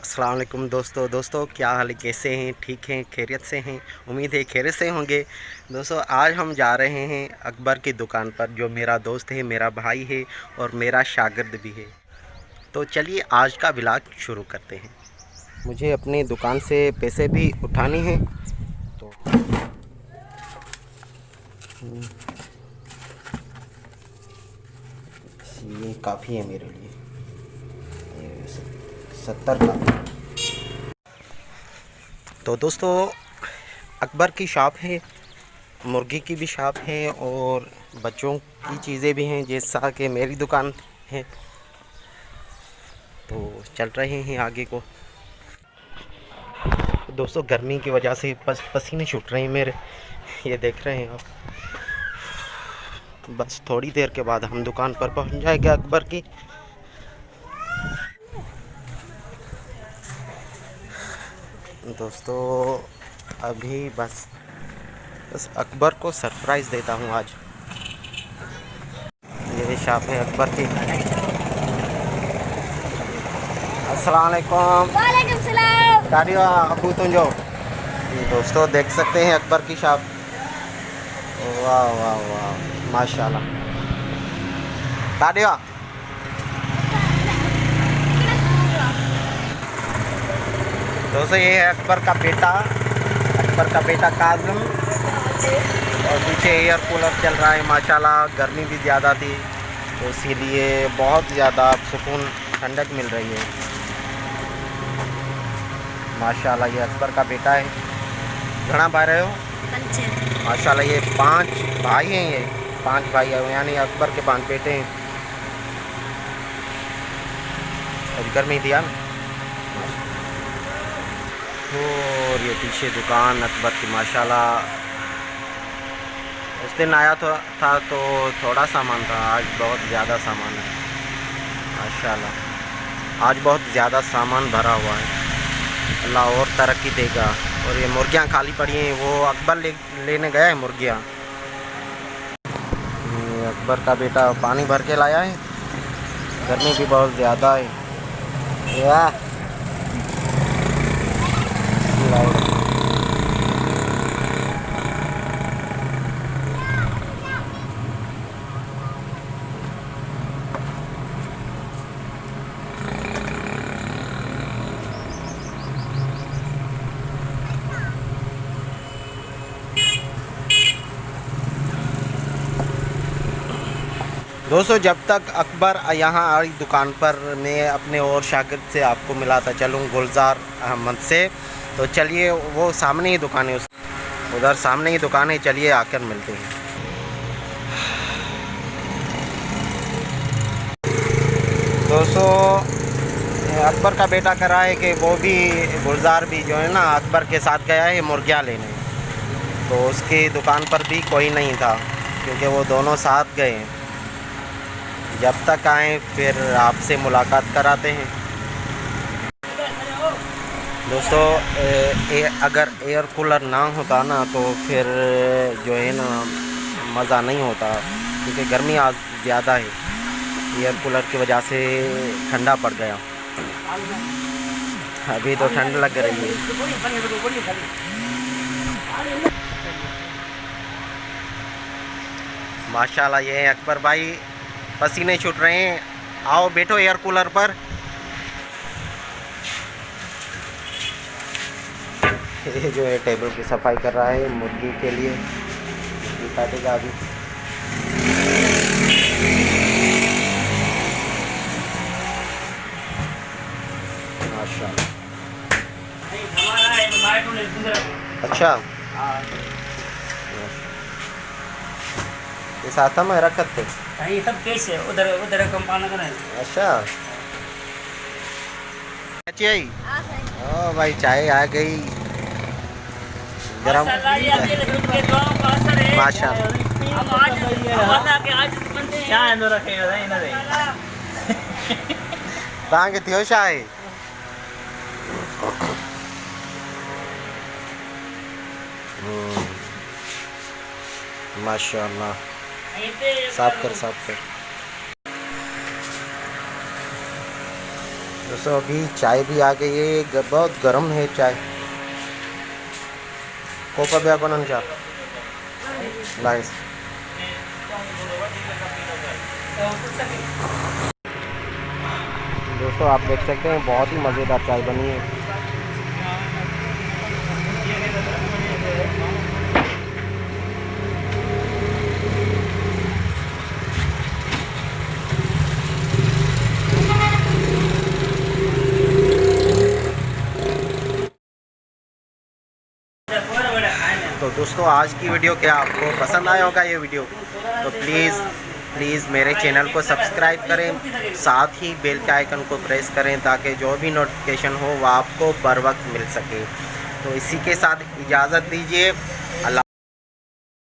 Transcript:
अस्सलाम वालेकुम दोस्तों क्या हाल है, कैसे हैं? ठीक हैं, खैरियत से हैं? उम्मीद है खैरियत से होंगे। दोस्तों आज हम जा रहे हैं अकबर की दुकान पर, जो मेरा दोस्त है, मेरा भाई है और मेरा शागिर्द भी है। तो चलिए आज का व्लॉग शुरू करते हैं। मुझे अपनी दुकान से पैसे भी उठाने हैं, तो ये काफ़ी है मेरे लिए, 70 का। तो दोस्तों अकबर की शॉप है, मुर्गी की भी शॉप है और बच्चों की चीज़ें भी हैं, जैसा कि मेरी दुकान है। तो चल रहे हैं आगे को। दोस्तों गर्मी की वजह से पसीने छूट रहे हैं मेरे, ये देख रहे हैं आप। बस थोड़ी देर के बाद हम दुकान पर पहुंच जाएंगे अकबर की। दोस्तों अभी बस अकबर को सरप्राइज़ देता हूँ आज। ये शॉप है अकबर की। अस्सलाम वालेकुम। वालेकुम सलाम। तारिया अबू तुंजो। दोस्तों देख सकते हैं अकबर की शॉप। वाह वाह वाह माशाल्लाह। तारिया दोस्तों ये है अकबर का बेटा काज़िम। और पीछे एयर कूलर चल रहा है माशाल्लाह। गर्मी भी ज़्यादा थी तो इसीलिए बहुत ज़्यादा सुकून, ठंडक मिल रही है माशाल्लाह। ये अकबर का बेटा है। घना भाई रहे हो माशाल्लाह। ये 5 भाई हैं, ये 5 भाई हैं, यानी अकबर के 5 बेटे हैं। अजगर में ही दिया ना। और ये पीछे दुकान अकबर की माशाल्लाह। उस दिन आया था तो थोड़ा सामान था, आज बहुत ज़्यादा सामान है माशाल्लाह। आज बहुत ज़्यादा सामान भरा हुआ है, अल्लाह और तरक्की देगा। और ये मुर्गियाँ खाली पड़ी हैं, वो अकबर लेने गया है मुर्गियाँ। ये अकबर का बेटा पानी भर के लाया है, गर्मी भी बहुत ज़्यादा है। वाह दोस्तों जब तक अकबर यहाँ आई दुकान पर, मैं अपने और शागिर्द से आपको मिलाता चलूँ, गुलजार अहमद से। तो चलिए वो सामने ही दुकान है, उधर सामने ही दुकान है, चलिए आकर मिलते हैं। दोस्तों अकबर का बेटा कह रहा है कि वो भी, गुलजार भी जो है ना, अकबर के साथ गया है मुर्गियाँ लेने। तो उसकी दुकान पर भी कोई नहीं था क्योंकि वो दोनों साथ गए हैं। जब तक आए फिर आपसे मुलाकात कराते हैं। दोस्तों अगर एयर कूलर ना होता ना तो फिर जो है ना मज़ा नहीं होता, क्योंकि गर्मी आज ज़्यादा है। एयर कूलर की वजह से ठंडा पड़ गया। अभी तो ठंड लग रही है। माशाल्लाह ये अकबर भाई, पसीने छूट रहे हैं। आओ बैठो एयर कूलर पर। ये जो है टेबल की सफाई कर रहा है मुर्गी के लिए, काटेगा अभी। माशाल्लाह। अच्छा ये साथ में रखत थे। ये सब कैसे उधर उधर कंपाउंड का है। अच्छा चाय। ओ भाई चाय आ गई गरम माशाल्लाह। हम आज बता के आज बनते हैं क्या अंदर रखेगा ना रे। तव्हां के थियो छा आहे? माशाल्लाह। साफ कर। दोस्तों अभी चाय भी आ गई है, बहुत गर्म है चाय। कोपा भी आपन चा लाइस। दोस्तों आप देख सकते हैं बहुत ही मज़ेदार चाय बनी है। तो दोस्तों आज की वीडियो क्या आपको पसंद आया होगा ये वीडियो, तो प्लीज़ मेरे चैनल को सब्सक्राइब करें, साथ ही बेल के आइकन को प्रेस करें ताकि जो भी नोटिफिकेशन हो वह आपको बर वक्त मिल सके। तो इसी के साथ इजाज़त दीजिए।